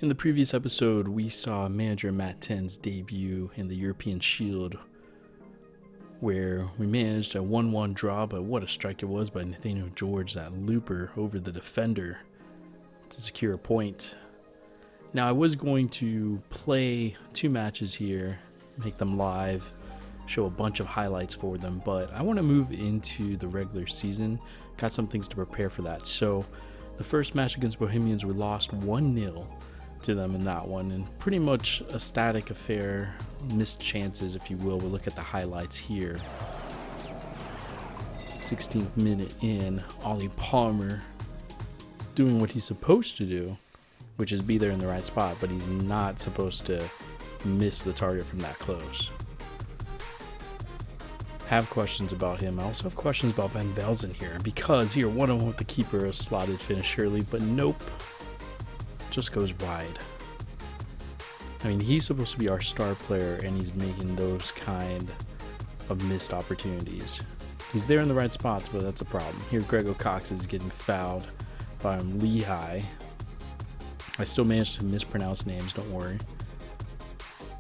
In the previous episode, we saw manager Matt Ten's debut in the European Shield, where we managed a 1-1 draw, but what a strike it was by Nathaniel George, that looper over the defender to secure a point. Now, I was going to play 2 matches here, make them live, show a bunch of highlights for them, but I want to move into the regular season. Got some things to prepare for that. So the first match against Bohemians, we lost 1-0 to them in that one, and pretty much a static affair, missed chances if you will. We'll look at the highlights here. 16th minute in, Ollie Palmer doing what he's supposed to do, which is be there in the right spot, but he's not supposed to miss the target from that close. Have questions about him. I also have questions about Van Velzen here, because here, 1-on-1 with the keeper, a slotted finish surely, but nope, just goes wide. I mean, he's supposed to be our star player, and he's making those kind of missed opportunities. He's there in the right spots, but that's a problem. Here, Grego Cox is getting fouled by Lehigh. I still managed to mispronounce names, don't worry.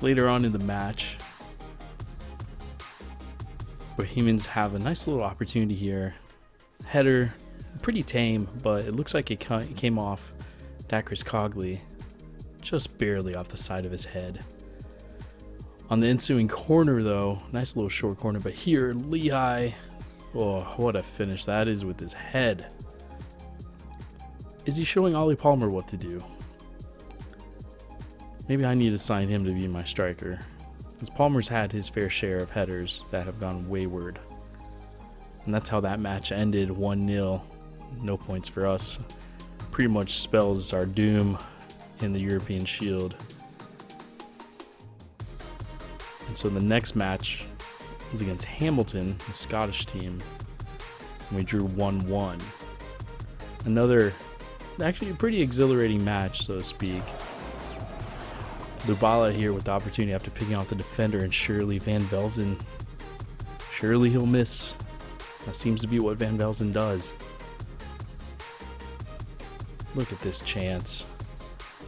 Later on in the match, Bohemians have a nice little opportunity here. Header, pretty tame, but it looks like it came off Dacris Cogley, just barely off the side of his head. On the ensuing corner, though, nice little short corner, but here, Lehigh, oh, what a finish that is with his head. Is he showing Ollie Palmer what to do? Maybe I need to sign him to be my striker, because Palmer's had his fair share of headers that have gone wayward. And that's how that match ended, 1-0. No points for us. Pretty much spells our doom in the European Shield. And so the next match is against Hamilton, the Scottish team. And we drew 1-1. Another, actually a pretty exhilarating match, so to speak. Lubala here with the opportunity after picking off the defender, and surely Van Velzen, surely he'll miss. That seems to be what Van Velzen does. Look at this chance.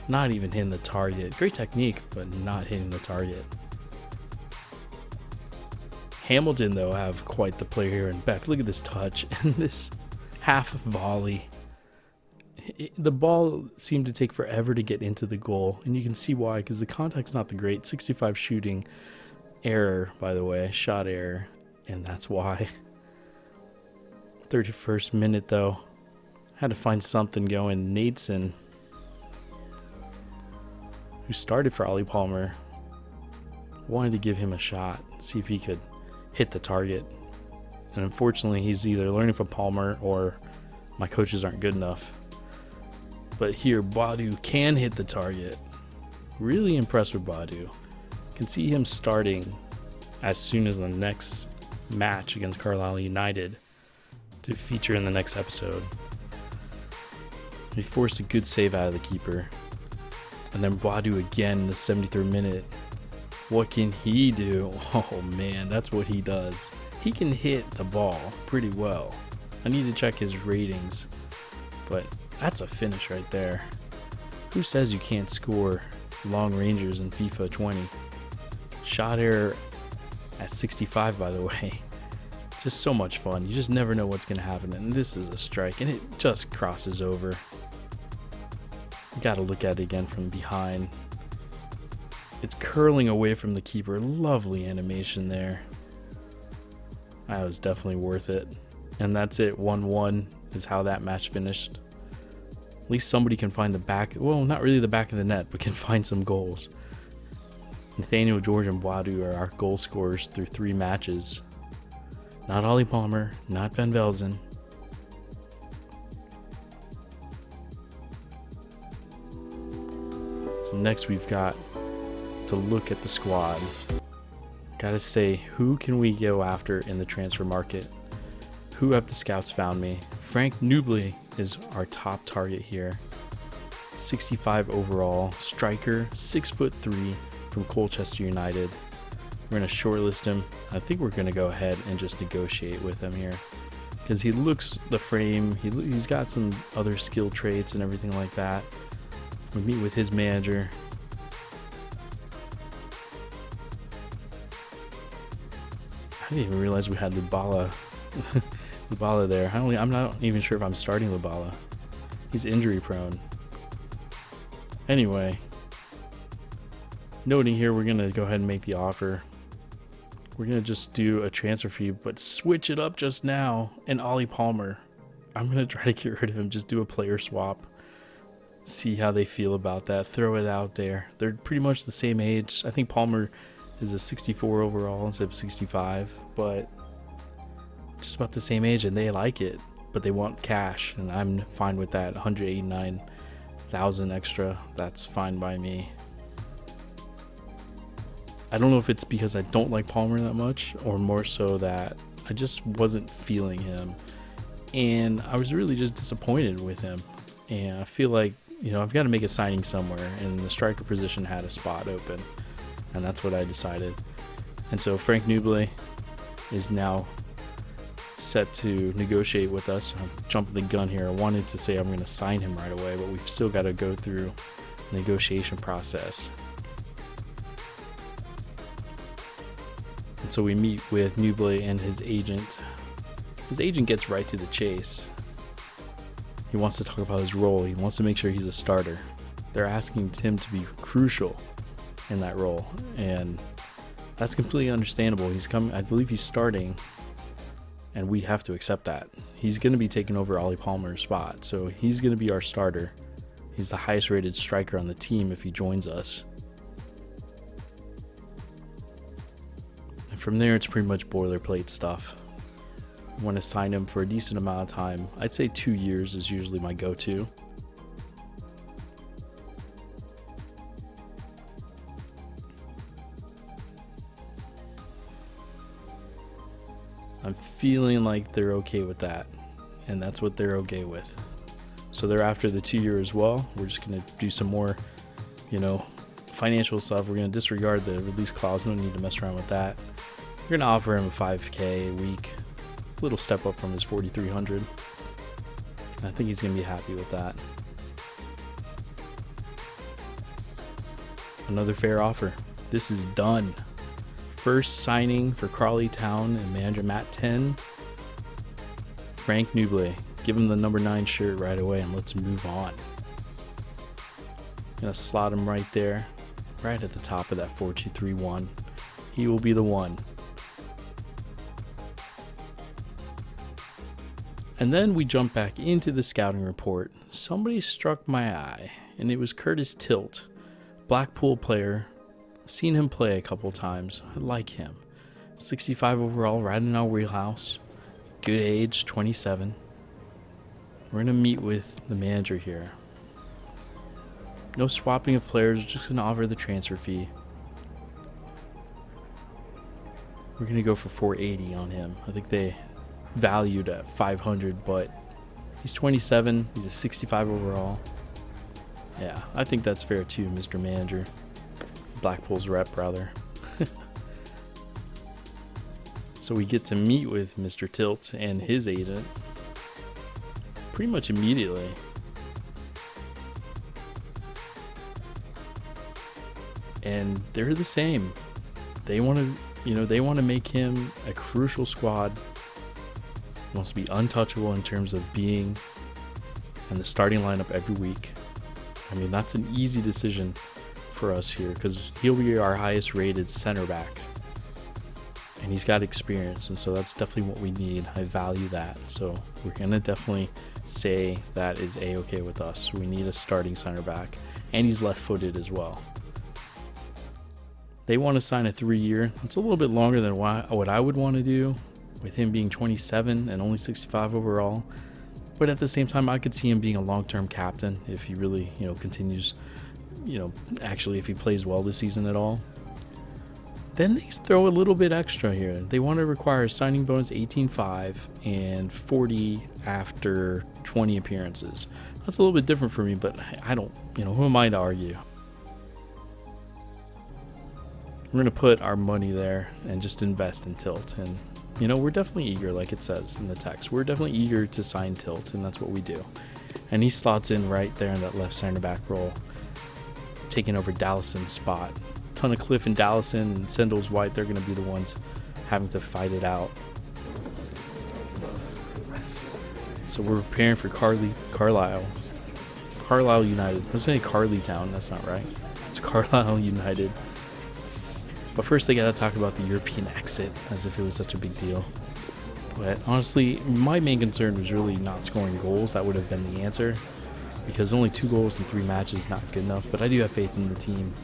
Not even hitting the target. Great technique, but not hitting the target. Hamilton, though, have quite the player here in Beck. Look at this touch and this half volley. The ball seemed to take forever to get into the goal, and you can see why, because the contact's not the great. 65 shooting error, by the way, shot error, and that's why. 31st minute, though. Had to find something going. Nateson, who started for Ollie Palmer, wanted to give him a shot, see if he could hit the target. And unfortunately, he's either learning from Palmer or my coaches aren't good enough. But here, Badu can hit the target. Really impressed with Badu. Can see him starting as soon as the next match against Carlisle United to feature in the next episode. He forced a good save out of the keeper. And then Badu again in the 73rd minute. What can he do? Oh man, that's what he does. He can hit the ball pretty well. I need to check his ratings, but that's a finish right there. Who says you can't score long rangers in FIFA 20? Shot error at 65, by the way. Just so much fun. You just never know what's going to happen. And this is a strike, and it just crosses over. You got to look at it again from behind. It's curling away from the keeper. Lovely animation there. That was definitely worth it. And that's it. 1-1 is how that match finished. At least somebody can find the back. Well, not really the back of the net, but can find some goals. Nathaniel George and Boadu are our goal scorers through 3 matches. Not Ollie Palmer, not Van Velzen. So next we've got to look at the squad. Gotta say, who can we go after in the transfer market? Who have the scouts found me? Frank Nubly is our top target here. 65 overall, striker, 6'3" from Colchester United. We're going to shortlist him. I think we're going to go ahead and just negotiate with him here, because he looks the frame. He's got some other skill traits and everything like that. We meet with his manager. I didn't even realize we had Lubala there. I'm not even sure if I'm starting Lubala. He's injury prone. Anyway, noting here, we're going to go ahead and make the offer. We're going to just do a transfer fee, but switch it up just now. And Ollie Palmer, I'm going to try to get rid of him. Just do a player swap. See how they feel about that. Throw it out there. They're pretty much the same age. I think Palmer is a 64 overall instead of 65, but just about the same age, and they like it, but they want cash, and I'm fine with that. 189,000 extra, that's fine by me. I don't know if it's because I don't like Palmer that much, or more so that I just wasn't feeling him, and I was really just disappointed with him. And I feel like, I've got to make a signing somewhere, and the striker position had a spot open, and that's what I decided. And so Frank Nubly is now set to negotiate with us. I'm jumping the gun here. I wanted to say I'm going to sign him right away, but we've still got to go through the negotiation process. And so we meet with Nubly and his agent. His agent gets right to the chase. He wants to talk about his role. He wants to make sure he's a starter. They're asking him to be crucial in that role, and that's completely understandable. He's coming, I believe he's starting, and we have to accept that. He's going to be taking over Ollie Palmer's spot, so he's going to be our starter. He's the highest rated striker on the team if he joins us. And from there, it's pretty much boilerplate stuff. I want to sign him for a decent amount of time. I'd say 2 years is usually my go-to. I'm feeling like they're okay with that, and that's what they're okay with. So they're after the 2 year as well. We're just going to do some more, financial stuff. We're going to disregard the release clause. No need to mess around with that. We're going to offer him a $5K a week, a little step up from his $4,300. I think he's going to be happy with that. Another fair offer. This is done. First signing for Crawley Town and manager Matt 10. Frank Nubly. Give him the number 9 shirt right away and let's move on. Gonna slot him right there, right at the top of that 4-2-3-1. He will be the one. And then we jump back into the scouting report. Somebody struck my eye, and it was Curtis Tilt, Blackpool player. I've seen him play a couple times. I like him. 65 overall, right in our wheelhouse. Good age, 27. We're going to meet with the manager here. No swapping of players, just going to offer the transfer fee. We're going to go for $480 on him. I think they valued at $500, but he's 27. He's a 65 overall. Yeah, I think that's fair too, Mr. Manager. Blackpool's rep, rather. So we get to meet with Mr. Tilt and his agent pretty much immediately. And they're the same. They want to, make him a crucial squad. He wants to be untouchable in terms of being in the starting lineup every week. I mean, that's an easy decision for us here because he'll be our highest rated center back. And he's got experience, and so that's definitely what we need. I value that. So we're going to definitely say that is A-okay with us. We need a starting center back, and he's left-footed as well. They want to sign a 3-year. It's a little bit longer than what I would want to do with him being 27 and only 65 overall. But at the same time, I could see him being a long-term captain if he really, continues, actually if he plays well this season at all. Then they throw a little bit extra here. They want to require a signing bonus 18.5 and 40 after 20 appearances. That's a little bit different for me, but I don't, who am I to argue? We're going to put our money there and just invest in Tilt. And, we're definitely eager, like it says in the text. We're definitely eager to sign Tilt, and that's what we do. And he slots in right there in that left center back role. taking over Dallason's spot. Ton of Cliff and Dallison and Sendles White, they're going to be the ones having to fight it out. So we're preparing for Carlisle United. I was going to say Carlytown, that's not right. It's Carlisle United. But first they got to talk about the European exit as if it was such a big deal. But honestly, my main concern was really not scoring goals. That would have been the answer, because only 2 goals in 3 matches is not good enough. But I do have faith in the team.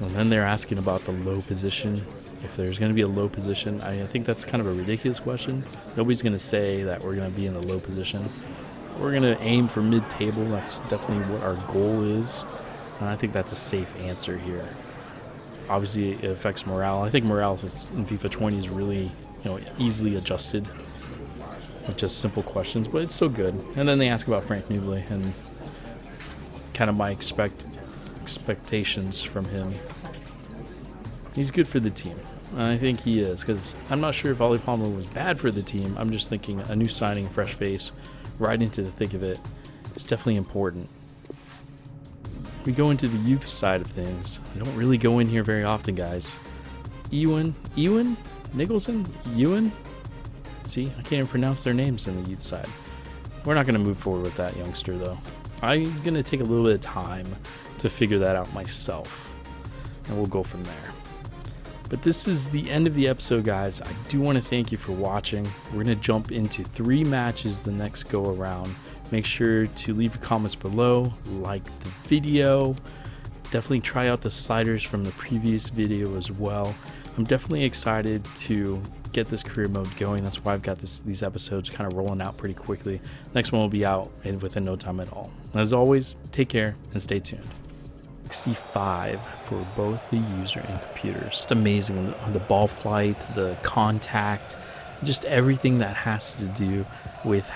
And then they're asking about the low position. If there's going to be a low position, I think that's kind of a ridiculous question. Nobody's going to say that we're going to be in the low position. We're going to aim for mid-table. That's definitely what our goal is. And I think that's a safe answer here. Obviously, it affects morale. I think morale in FIFA 20 is really, easily adjusted with just simple questions, but it's still good. And then they ask about Frank Newbley and kind of my expectations from him. He's good for the team. And I think he is, because I'm not sure if Ollie Palmer was bad for the team. I'm just thinking a new signing, fresh face, right into the thick of it. It's definitely important. We go into the youth side of things. I don't really go in here very often, guys. Ewan? Nicholson? Ewan? See, I can't even pronounce their names in the youth side. We're not going to move forward with that youngster, though. I'm going to take a little bit of time to figure that out myself. And we'll go from there. But this is the end of the episode, guys. I do want to thank you for watching. We're going to jump into 3 matches the next go around. Make sure to leave your comments below, like the video. Definitely try out the sliders from the previous video as well. I'm definitely excited to get this career mode going. That's why I've got these episodes kind of rolling out pretty quickly. Next one will be out within no time at all. As always, take care and stay tuned. 65 for both the user and computer. Just amazing. The ball flight, the contact, just everything that has to do with